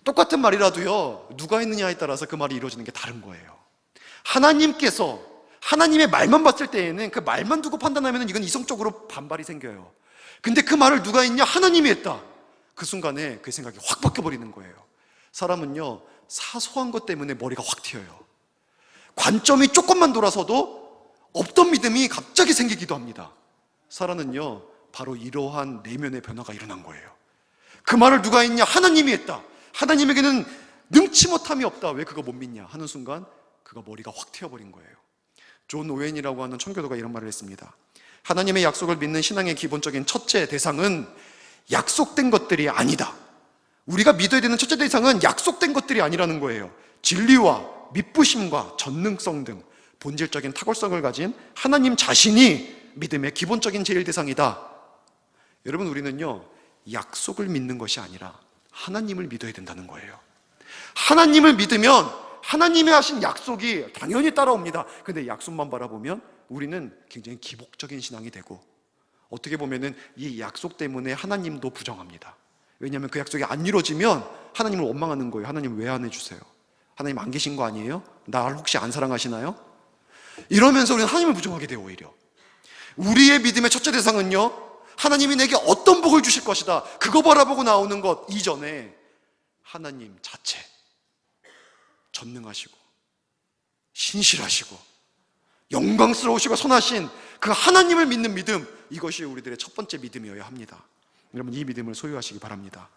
Speaker 1: 똑같은 말이라도요, 누가 했느냐에 따라서 그 말이 이루어지는 게 다른 거예요. 하나님께서 하나님의 말만 봤을 때에는 그 말만 두고 판단하면 이건 이성적으로 반발이 생겨요. 근데 그 말을 누가 했냐? 하나님이 했다. 그 순간에 그 생각이 확 바뀌어버리는 거예요. 사람은요, 사소한 것 때문에 머리가 확 튀어요. 관점이 조금만 돌아서도 없던 믿음이 갑자기 생기기도 합니다. 사라는요, 바로 이러한 내면의 변화가 일어난 거예요. 그 말을 누가 했냐? 하나님이 했다. 하나님에게는 능치 못함이 없다. 왜 그거 못 믿냐? 하는 순간 그가 머리가 확 튀어버린 거예요. 존 오웬이라고 하는 청교도가 이런 말을 했습니다. 하나님의 약속을 믿는 신앙의 기본적인 첫째 대상은 약속된 것들이 아니다. 우리가 믿어야 되는 첫째 대상은 약속된 것들이 아니라는 거예요. 진리와 믿부심과 전능성 등 본질적인 탁월성을 가진 하나님 자신이 믿음의 기본적인 제일 대상이다. 여러분, 우리는요, 약속을 믿는 것이 아니라 하나님을 믿어야 된다는 거예요. 하나님을 믿으면 하나님이 하신 약속이 당연히 따라옵니다. 근데 약속만 바라보면 우리는 굉장히 기복적인 신앙이 되고, 어떻게 보면은 이 약속 때문에 하나님도 부정합니다. 왜냐하면 그 약속이 안 이루어지면 하나님을 원망하는 거예요. 하나님 왜 안 해주세요? 하나님 안 계신 거 아니에요? 나를 혹시 안 사랑하시나요? 이러면서 우리는 하나님을 부정하게 돼요. 오히려 우리의 믿음의 첫째 대상은요, 하나님이 내게 어떤 복을 주실 것이다, 그거 바라보고 나오는 것 이전에 하나님 자체, 전능하시고 신실하시고 영광스러우시고 선하신 그 하나님을 믿는 믿음, 이것이 우리들의 첫 번째 믿음이어야 합니다. 여러분, 이 믿음을 소유하시기 바랍니다.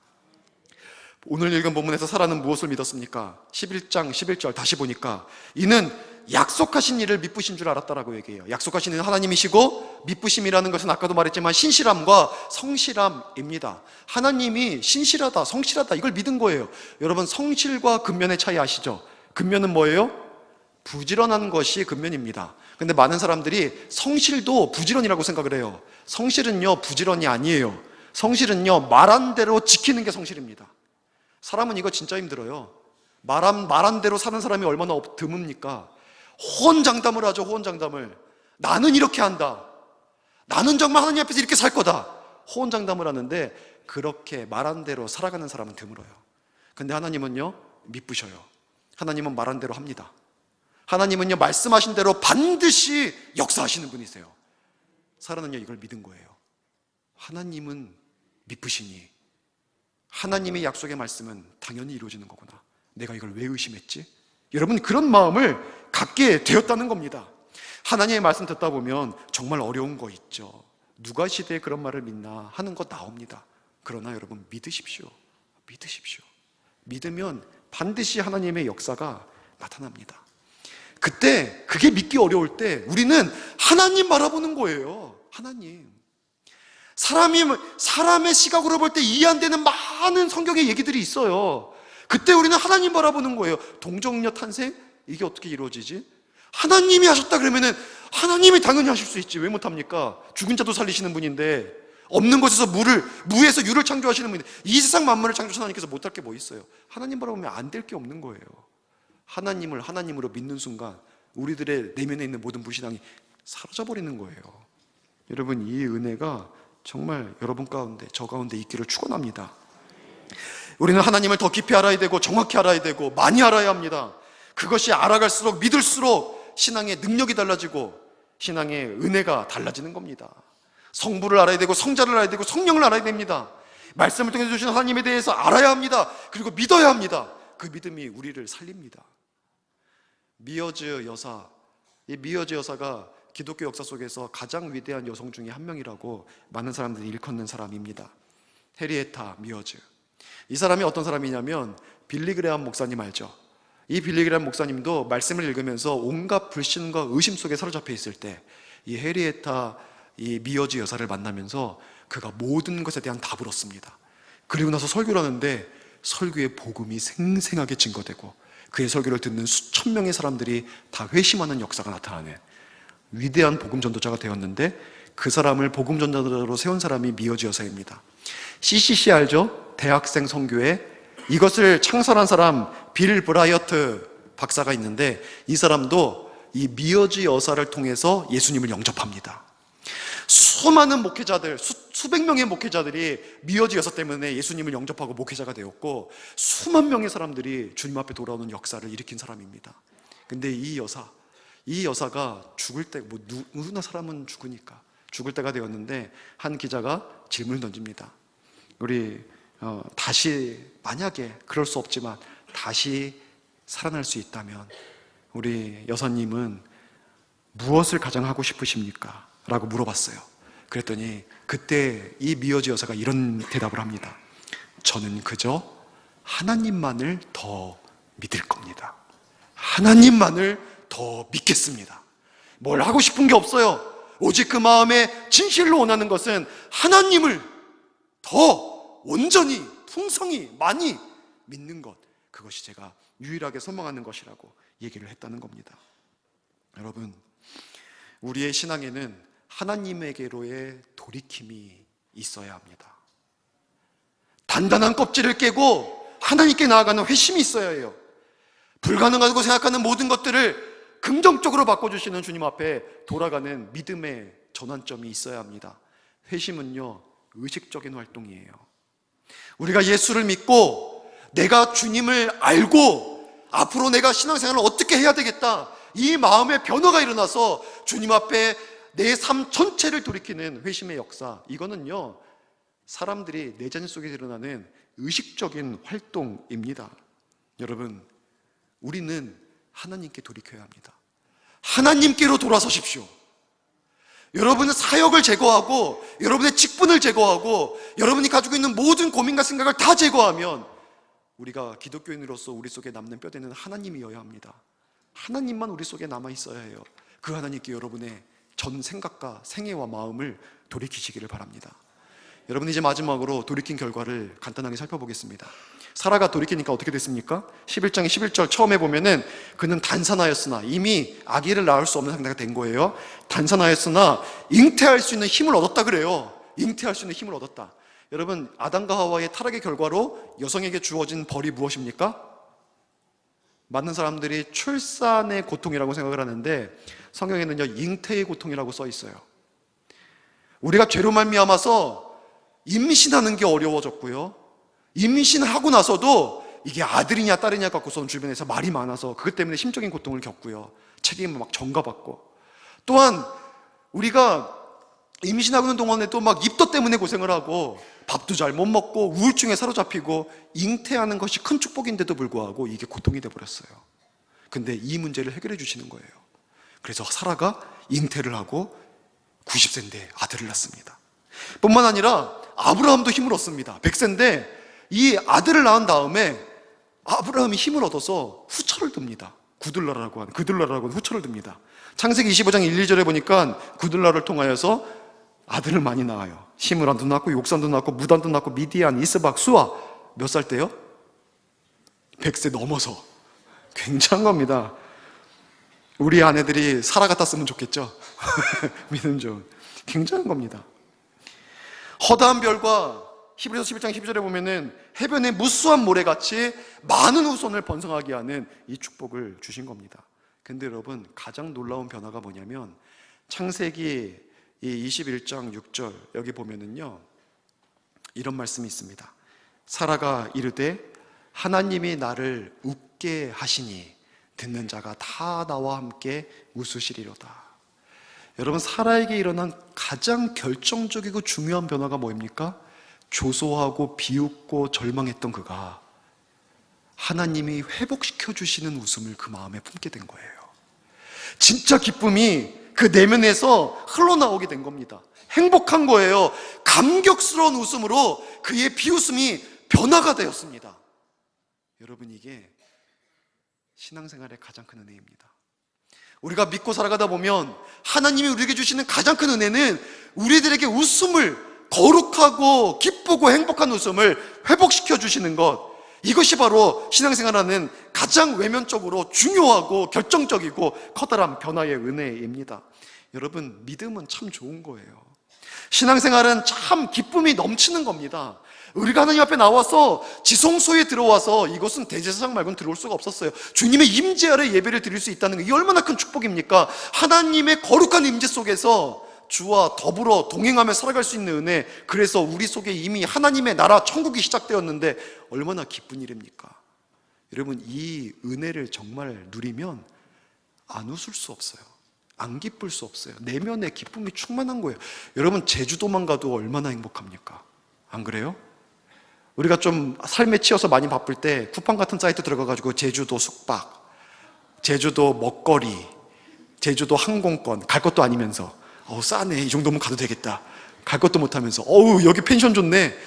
Speaker 1: 오늘 읽은 본문에서 사라는 무엇을 믿었습니까? 11장 11절 다시 보니까 이는 약속하신 일을 미쁘신 줄 알았다라고 얘기해요. 약속하신 이는 하나님이시고 미쁘심이라는 것은 아까도 말했지만 신실함과 성실함입니다. 하나님이 신실하다, 성실하다, 이걸 믿은 거예요. 여러분, 성실과 근면의 차이 아시죠? 근면은 뭐예요? 부지런한 것이 근면입니다. 근데 많은 사람들이 성실도 부지런이라고 생각을 해요. 성실은요, 부지런이 아니에요. 성실은요, 말한 대로 지키는 게 성실입니다. 사람은 이거 진짜 힘들어요. 말한 대로 사는 사람이 얼마나 드뭅니까? 호언장담을 하죠. 호언장담을. 나는 이렇게 한다, 나는 정말 하나님 앞에서 이렇게 살 거다, 호언장담을 하는데 그렇게 말한 대로 살아가는 사람은 드물어요. 근데 하나님은요, 미쁘셔요. 하나님은 말한 대로 합니다. 하나님은요, 말씀하신 대로 반드시 역사하시는 분이세요. 사라는요, 이걸 믿은 거예요. 하나님은 미쁘시니 하나님의 약속의 말씀은 당연히 이루어지는 거구나, 내가 이걸 왜 의심했지? 여러분, 그런 마음을 갖게 되었다는 겁니다. 하나님의 말씀 듣다 보면 정말 어려운 거 있죠. 누가 시대에 그런 말을 믿나 하는 거 나옵니다. 그러나 여러분, 믿으십시오. 믿으십시오. 믿으면 반드시 하나님의 역사가 나타납니다. 그때 그게 믿기 어려울 때 우리는 하나님 바라보는 거예요. 하나님. 사람의 시각으로 볼 때 이해 안 되는 많은 성경의 얘기들이 있어요. 그때 우리는 하나님 바라보는 거예요. 동정녀 탄생? 이게 어떻게 이루어지지? 하나님이 하셨다 그러면은 하나님이 당연히 하실 수 있지, 왜 못합니까? 죽은 자도 살리시는 분인데, 없는 곳에서 무에서 유를 창조하시는 분인데, 이 세상 만물을 창조하신 하나님께서 못할 게 뭐 있어요? 하나님 바라보면 안 될 게 없는 거예요. 하나님을 하나님으로 믿는 순간 우리들의 내면에 있는 모든 불신앙이 사라져버리는 거예요. 여러분, 이 은혜가 정말 여러분 가운데, 저 가운데 있기를 축원합니다. 우리는 하나님을 더 깊이 알아야 되고 정확히 알아야 되고 많이 알아야 합니다. 그것이 알아갈수록, 믿을수록 신앙의 능력이 달라지고 신앙의 은혜가 달라지는 겁니다. 성부를 알아야 되고 성자를 알아야 되고 성령을 알아야 됩니다. 말씀을 통해서 주신 하나님에 대해서 알아야 합니다. 그리고 믿어야 합니다. 그 믿음이 우리를 살립니다. 미어즈 여사, 이 미어즈 여사가 기독교 역사 속에서 가장 위대한 여성 중에 한 명이라고 많은 사람들이 일컫는 사람입니다. 헤리에타 미어즈. 이 사람이 어떤 사람이냐면 빌리 그레함 목사님 알죠? 이 빌리 그레함 목사님도 말씀을 읽으면서 온갖 불신과 의심 속에 사로잡혀 있을 때 이 헤리에타 이 미어즈 여사를 만나면서 그가 모든 것에 대한 답을 얻습니다. 그리고 나서 설교를 하는데 설교의 복음이 생생하게 증거되고 그의 설교를 듣는 수천 명의 사람들이 다 회심하는 역사가 나타나는 위대한 복음 전도자가 되었는데, 그 사람을 복음 전도자로 세운 사람이 미어즈 여사입니다. CCC 알죠? 대학생 선교회. 이것을 창설한 사람 빌 브라이어트 박사가 있는데, 이 사람도 이 미어즈 여사를 통해서 예수님을 영접합니다. 수많은 목회자들, 수백 명의 목회자들이 미어즈 여사 때문에 예수님을 영접하고 목회자가 되었고, 수만 명의 사람들이 주님 앞에 돌아오는 역사를 일으킨 사람입니다. 근데 이 여사가 죽을 때, 누구나 사람은 죽으니까 죽을 때가 되었는데, 한 기자가 질문을 던집니다. 우리 다시, 만약에 그럴 수 없지만 다시 살아날 수 있다면 우리 여사님은 무엇을 가장 하고 싶으십니까? 라고 물어봤어요. 그랬더니 그때 이 미어즈 여사가 이런 대답을 합니다. 저는 그저 하나님만을 더 믿을 겁니다. 하나님만을 더 믿겠습니다. 뭘 하고 싶은 게 없어요. 오직 그 마음에 진실로 원하는 것은 하나님을 더 온전히, 풍성히, 많이 믿는 것, 그것이 제가 유일하게 소망하는 것이라고 얘기를 했다는 겁니다. 여러분, 우리의 신앙에는 하나님에게로의 돌이킴이 있어야 합니다. 단단한 껍질을 깨고 하나님께 나아가는 회심이 있어야 해요. 불가능하다고 생각하는 모든 것들을 긍정적으로 바꿔주시는 주님 앞에 돌아가는 믿음의 전환점이 있어야 합니다. 회심은요, 의식적인 활동이에요. 우리가 예수를 믿고 내가 주님을 알고 앞으로 내가 신앙생활을 어떻게 해야 되겠다, 이 마음의 변화가 일어나서 주님 앞에 내 삶 전체를 돌이키는 회심의 역사, 이거는요, 사람들이 내 자신 속에 일어나는 의식적인 활동입니다. 여러분, 우리는 하나님께 돌이켜야 합니다. 하나님께로 돌아서십시오. 여러분은 사역을 제거하고 여러분의 직분을 제거하고 여러분이 가지고 있는 모든 고민과 생각을 다 제거하면 우리가 기독교인으로서 우리 속에 남는 뼈대는 하나님이어야 합니다. 하나님만 우리 속에 남아있어야 해요. 그 하나님께 여러분의 전 생각과 생애와 마음을 돌이키시기를 바랍니다. 여러분, 이제 마지막으로 돌이킨 결과를 간단하게 살펴보겠습니다. 사라가 돌이키니까 어떻게 됐습니까? 11장의 11절 처음에 보면은 그는 단산하였으나, 이미 아기를 낳을 수 없는 상태가 된 거예요. 단산하였으나 잉태할 수 있는 힘을 얻었다 그래요. 잉태할 수 있는 힘을 얻었다. 여러분, 아담과 하와의 타락의 결과로 여성에게 주어진 벌이 무엇입니까? 많은 사람들이 출산의 고통이라고 생각을 하는데 성경에는요, 잉태의 고통이라고 써 있어요. 우리가 죄로 말미암아서 임신하는 게 어려워졌고요, 임신하고 나서도 이게 아들이냐 딸이냐 갖고서는 주변에서 말이 많아서 그것 때문에 심적인 고통을 겪고요, 책임을 막 전가받고, 또한 우리가 임신하고 있는 동안에 또 막 입덧 때문에 고생을 하고 밥도 잘 못 먹고 우울증에 사로잡히고, 잉태하는 것이 큰 축복인데도 불구하고 이게 고통이 돼버렸어요. 근데 이 문제를 해결해 주시는 거예요. 그래서 사라가 잉태를 하고 90세인데 아들을 낳습니다. 뿐만 아니라 아브라함도 힘을 얻습니다. 100세인데 이 아들을 낳은 다음에 아브라함이 힘을 얻어서 후처를 듭니다. 그들라라고 하는 후처를 듭니다. 창세기 25장 1, 2절에 보니까 그들라를 통하여서 아들을 많이 낳아요. 시므란도 낳고 욕산도 낳고 무단도 낳고 미디안, 이스박, 수아. 몇 살 때요? 100세 넘어서. 굉장한 겁니다. 우리 아내들이 사라 같았으면 좋겠죠. 믿음 좀. 굉장한 겁니다. 허다한 별과 히브리서 11장 12절에 보면은 해변의 무수한 모래같이 많은 후손을 번성하게 하는 이 축복을 주신 겁니다. 근데 여러분, 가장 놀라운 변화가 뭐냐면 창세기 이 21장 6절 여기 보면은요, 이런 말씀이 있습니다. 사라가 이르되 하나님이 나를 웃게 하시니 듣는 자가 다 나와 함께 웃으시리로다. 여러분, 사라에게 일어난 가장 결정적이고 중요한 변화가 뭐입니까? 조소하고 비웃고 절망했던 그가 하나님이 회복시켜 주시는 웃음을 그 마음에 품게 된 거예요. 진짜 기쁨이 그 내면에서 흘러나오게 된 겁니다. 행복한 거예요. 감격스러운 웃음으로 그의 비웃음이 변화가 되었습니다. 여러분, 이게 신앙생활의 가장 큰 은혜입니다. 우리가 믿고 살아가다 보면 하나님이 우리에게 주시는 가장 큰 은혜는 우리들에게 웃음을, 거룩하고 기쁘고 행복한 웃음을 회복시켜 주시는 것, 이것이 바로 신앙생활하는 가장 외면적으로 중요하고 결정적이고 커다란 변화의 은혜입니다. 여러분, 믿음은 참 좋은 거예요. 신앙생활은 참 기쁨이 넘치는 겁니다. 우리가 하나님 앞에 나와서 지성소에 들어와서, 이것은 대제사장 말고는 들어올 수가 없었어요. 주님의 임재 아래 예배를 드릴 수 있다는 게 이게 얼마나 큰 축복입니까? 하나님의 거룩한 임재 속에서 주와 더불어 동행하며 살아갈 수 있는 은혜, 그래서 우리 속에 이미 하나님의 나라 천국이 시작되었는데 얼마나 기쁜 일입니까? 여러분, 이 은혜를 정말 누리면 안 웃을 수 없어요. 안 기쁠 수 없어요. 내면에 기쁨이 충만한 거예요. 여러분, 제주도만 가도 얼마나 행복합니까? 안 그래요? 우리가 좀 삶에 치여서 많이 바쁠 때 쿠팡 같은 사이트 들어가가지고 제주도 숙박, 제주도 먹거리, 제주도 항공권, 갈 것도 아니면서 싸네, 이 정도면 가도 되겠다, 갈 것도 못하면서 여기 펜션 좋네,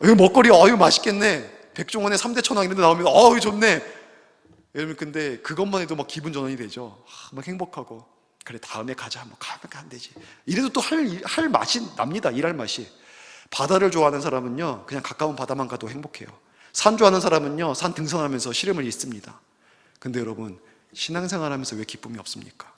Speaker 1: 여기 먹거리 맛있겠네, 백종원의 3대 천왕 이런 데 나오면 좋네. 여러분, 근데 그것만 해도 막 기분 전환이 되죠. 막 행복하고, 그래 다음에 가자, 가면 안 되지, 이래도 또 할 맛이 납니다. 일할 맛이. 바다를 좋아하는 사람은요, 그냥 가까운 바다만 가도 행복해요. 산 좋아하는 사람은요, 산 등산하면서 시름을 잊습니다. 근데 여러분, 신앙생활하면서 왜 기쁨이 없습니까?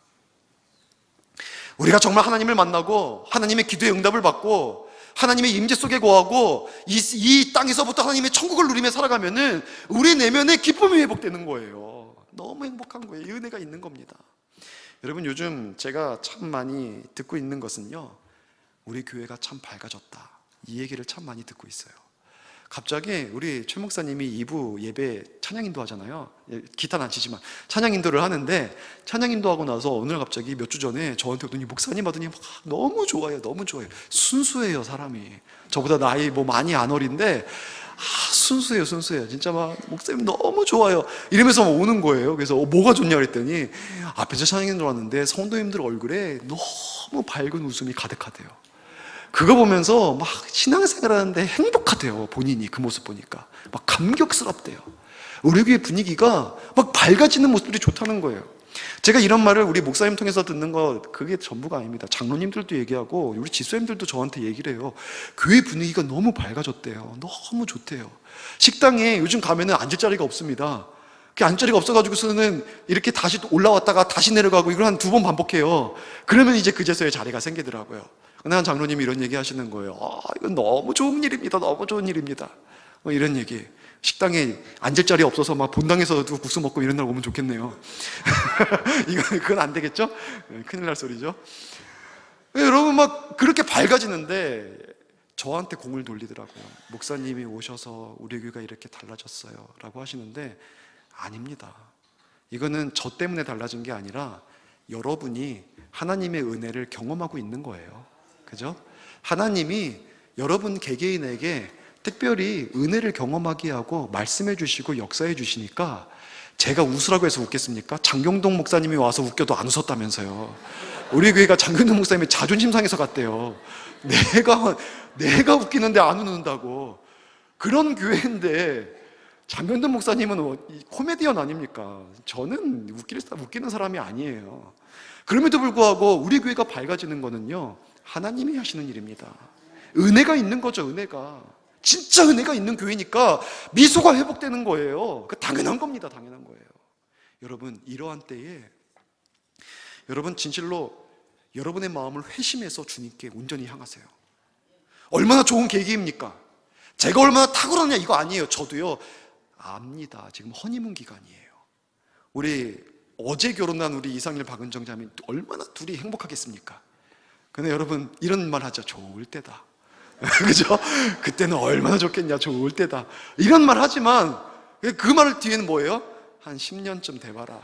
Speaker 1: 우리가 정말 하나님을 만나고 하나님의 기도의 응답을 받고 하나님의 임재 속에 거하고 이 땅에서부터 하나님의 천국을 누리며 살아가면은 우리 내면에 기쁨이 회복되는 거예요. 너무 행복한 거예요. 이 은혜가 있는 겁니다. 여러분, 요즘 제가 참 많이 듣고 있는 것은요, 우리 교회가 참 밝아졌다. 이 얘기를 참 많이 듣고 있어요. 갑자기 우리 최 목사님이 2부 예배 찬양 인도하잖아요. 기타는 안 치지만 찬양 인도를 하는데, 찬양 인도하고 나서 오늘 갑자기 몇 주 전에 저한테 오더니, 목사님 하더니 너무 좋아요, 너무 좋아요. 순수해요, 사람이. 저보다 나이 뭐 많이 안 어린데 순수해요, 순수해요. 진짜 막 목사님 너무 좋아요 이러면서 오는 거예요. 그래서 뭐가 좋냐 그랬더니, 앞에서 찬양 인도를 하는데 성도님들 얼굴에 너무 밝은 웃음이 가득하대요. 그거 보면서 막 신앙생활 하는데 행복하대요. 본인이 그 모습 보니까 막 감격스럽대요. 우리 교회 분위기가 막 밝아지는 모습들이 좋다는 거예요. 제가 이런 말을 우리 목사님 통해서 듣는 거 그게 전부가 아닙니다. 장로님들도 얘기하고 우리 지소님들도 저한테 얘기를 해요. 교회 분위기가 너무 밝아졌대요. 너무 좋대요. 식당에 요즘 가면은 앉을 자리가 없습니다. 그 앉을 자리가 없어가지고서는 이렇게 다시 올라왔다가 다시 내려가고, 이걸 한 2번 반복해요. 그러면 이제 그제서야 자리가 생기더라고요. 근데 한 장로님이 이런 얘기 하시는 거예요. 이건 너무 좋은 일입니다. 너무 좋은 일입니다. 이런 얘기. 식당에 앉을 자리 없어서 막 본당에서도 국수 먹고 이런 날 오면 좋겠네요. 그건 안 되겠죠? 큰일 날 소리죠. 여러분, 막 그렇게 밝아지는데 저한테 공을 돌리더라고요. 목사님이 오셔서 우리 교회가 이렇게 달라졌어요 라고 하시는데, 아닙니다. 이거는 저 때문에 달라진 게 아니라 여러분이 하나님의 은혜를 경험하고 있는 거예요. 그죠? 하나님이 여러분 개개인에게 특별히 은혜를 경험하게 하고 말씀해 주시고 역사해 주시니까, 제가 웃으라고 해서 웃겠습니까? 장경동 목사님이 와서 웃겨도 안 웃었다면서요. 우리 교회가 장경동 목사님이 자존심 상해서 갔대요. 내가 웃기는데 안 웃는다고. 그런 교회인데 장경동 목사님은 코미디언 아닙니까? 저는 웃기는 사람이 아니에요. 그럼에도 불구하고 우리 교회가 밝아지는 거는요, 하나님이 하시는 일입니다. 은혜가 있는 거죠, 은혜가. 진짜 은혜가 있는 교회니까 미소가 회복되는 거예요. 당연한 겁니다, 당연한 거예요. 여러분, 이러한 때에 여러분 진실로 여러분의 마음을 회심해서 주님께 온전히 향하세요. 얼마나 좋은 계기입니까? 제가 얼마나 탁월하냐 이거 아니에요. 저도요 압니다. 지금 허니문 기간이에요. 우리 어제 결혼한 우리 이상일 박은정 자매 얼마나 둘이 행복하겠습니까? 근데 여러분 이런 말 하죠. 좋을 때다. 그죠? 그때는 얼마나 좋겠냐. 좋을 때다. 이런 말 하지만 그 말 뒤에는 뭐예요? 한 10년쯤 돼봐라.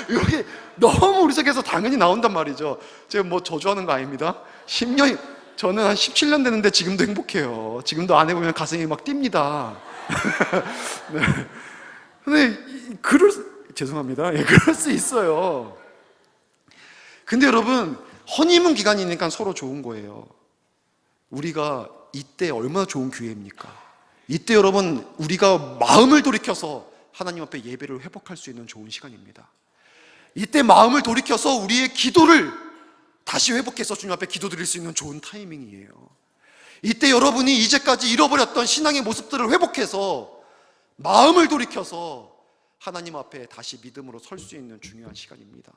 Speaker 1: 이게 너무 우리 속에서 당연히 나온단 말이죠. 제가 뭐 저주하는 거 아닙니다. 10년, 저는 한 17년 됐는데 지금도 행복해요. 지금도 아내 보면 가슴이 막 뜁니다. 네. 근데 죄송합니다. 예, 그럴 수 있어요. 근데 여러분, 허니문 기간이니까 서로 좋은 거예요. 우리가 이때 얼마나 좋은 기회입니까? 이때 여러분, 우리가 마음을 돌이켜서 하나님 앞에 예배를 회복할 수 있는 좋은 시간입니다. 이때 마음을 돌이켜서 우리의 기도를 다시 회복해서 주님 앞에 기도드릴 수 있는 좋은 타이밍이에요. 이때 여러분이 이제까지 잃어버렸던 신앙의 모습들을 회복해서 마음을 돌이켜서 하나님 앞에 다시 믿음으로 설 수 있는 중요한 시간입니다.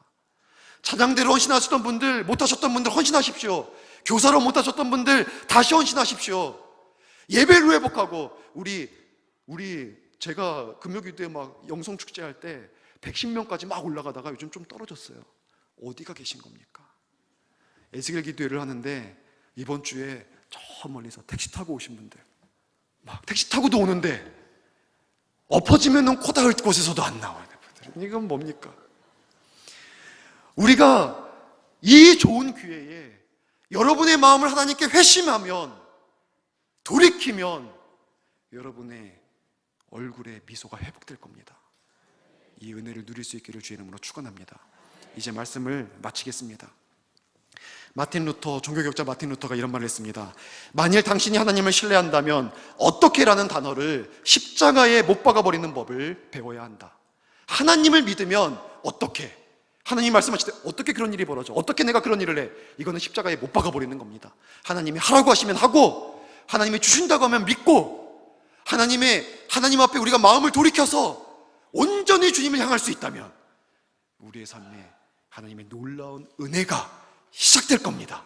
Speaker 1: 찬양대로 헌신하셨던 분들, 못하셨던 분들 헌신하십시오. 교사로 못하셨던 분들 다시 헌신하십시오. 예배를 회복하고 제가 금요기도에 막 영성축제할 때 110명까지 막 올라가다가 요즘 좀 떨어졌어요. 어디가 계신 겁니까? 에스겔 기도회를 하는데 이번 주에 저 멀리서 택시 타고 오신 분들, 막 택시 타고도 오는데 엎어지면은 코 닿을 곳에서도 안 나와요. 이건 뭡니까? 우리가 이 좋은 기회에 여러분의 마음을 하나님께 회심하면, 돌이키면 여러분의 얼굴에 미소가 회복될 겁니다. 이 은혜를 누릴 수 있기를 주의 이름으로 축원합니다. 이제 말씀을 마치겠습니다. 종교개혁자 마틴 루터가 이런 말을 했습니다. 만일 당신이 하나님을 신뢰한다면 어떻게라는 단어를 십자가에 못 박아버리는 법을 배워야 한다. 하나님을 믿으면 어떻게, 하나님 말씀하실 때 어떻게 그런 일이 벌어져, 어떻게 내가 그런 일을 해, 이거는 십자가에 못 박아버리는 겁니다. 하나님이 하라고 하시면 하고, 하나님이 주신다고 하면 믿고, 하나님 앞에 우리가 마음을 돌이켜서 온전히 주님을 향할 수 있다면 우리의 삶에 하나님의 놀라운 은혜가 시작될 겁니다.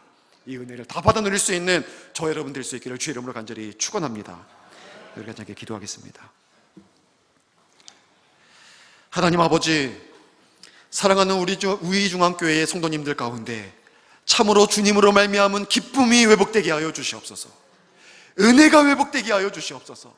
Speaker 1: 이 은혜를 다 받아 누릴 수 있는 저 여러분 될 수 있기를 주의 이름으로 간절히 축원합니다. 우리가 함께 기도하겠습니다. 하나님 아버지, 사랑하는 우리 우이중앙교회의 성도님들 가운데 참으로 주님으로 말미암은 기쁨이 회복되게 하여 주시옵소서. 은혜가 회복되게 하여 주시옵소서.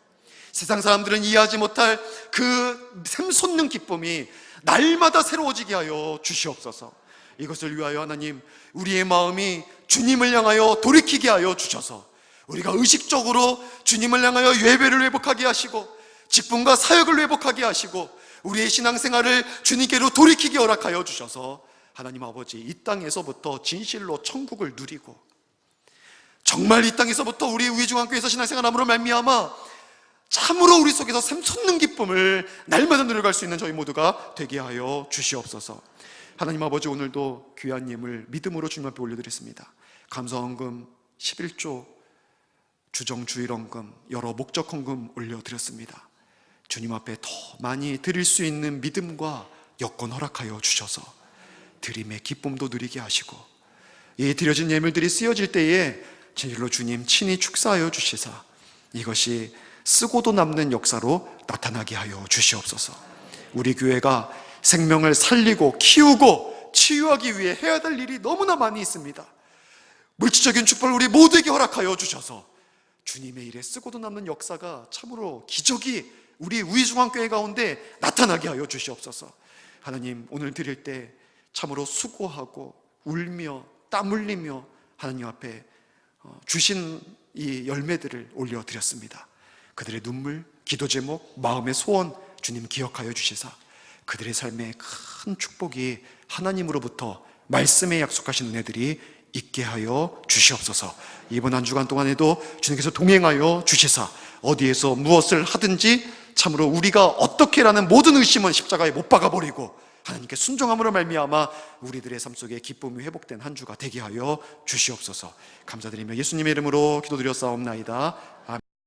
Speaker 1: 세상 사람들은 이해하지 못할 그 샘솟는 기쁨이 날마다 새로워지게 하여 주시옵소서. 이것을 위하여 하나님, 우리의 마음이 주님을 향하여 돌이키게 하여 주셔서 우리가 의식적으로 주님을 향하여 예배를 회복하게 하시고 직분과 사역을 회복하게 하시고 우리의 신앙생활을 주님께로 돌이키게 허락하여 주셔서 하나님 아버지, 이 땅에서부터 진실로 천국을 누리고 정말 이 땅에서부터 우리 우이중앙교회에서 신앙생활함으로 말미암아 참으로 우리 속에서 샘솟는 기쁨을 날마다 누려갈 수 있는 저희 모두가 되게 하여 주시옵소서. 하나님 아버지, 오늘도 귀한 예물 믿음으로 주님 앞에 올려드렸습니다. 감사헌금 11조, 주정주일헌금, 여러 목적헌금 올려드렸습니다. 주님 앞에 더 많이 드릴 수 있는 믿음과 여건 허락하여 주셔서 드림의 기쁨도 누리게 하시고 이 드려진 예물들이 쓰여질 때에 진실로 주님 친히 축사하여 주시사 이것이 쓰고도 남는 역사로 나타나게 하여 주시옵소서. 우리 교회가 생명을 살리고 키우고 치유하기 위해 해야 될 일이 너무나 많이 있습니다. 물질적인 축복을 우리 모두에게 허락하여 주셔서 주님의 일에 쓰고도 남는 역사가 참으로 기적이 우리 우이중앙교회 가운데 나타나게 하여 주시옵소서. 하나님, 오늘 드릴 때 참으로 수고하고 울며 땀 흘리며 하나님 앞에 주신 이 열매들을 올려드렸습니다. 그들의 눈물, 기도 제목, 마음의 소원 주님 기억하여 주시사 그들의 삶에 큰 축복이 하나님으로부터 말씀에 약속하신 은혜들이 있게 하여 주시옵소서. 이번 한 주간 동안에도 주님께서 동행하여 주시사 어디에서 무엇을 하든지 참으로 우리가 어떻게라는 모든 의심은 십자가에 못 박아버리고 하나님께 순종함으로 말미암아 우리들의 삶 속에 기쁨이 회복된 한 주가 되게 하여 주시옵소서. 감사드리며 예수님의 이름으로 기도드렸사옵나이다.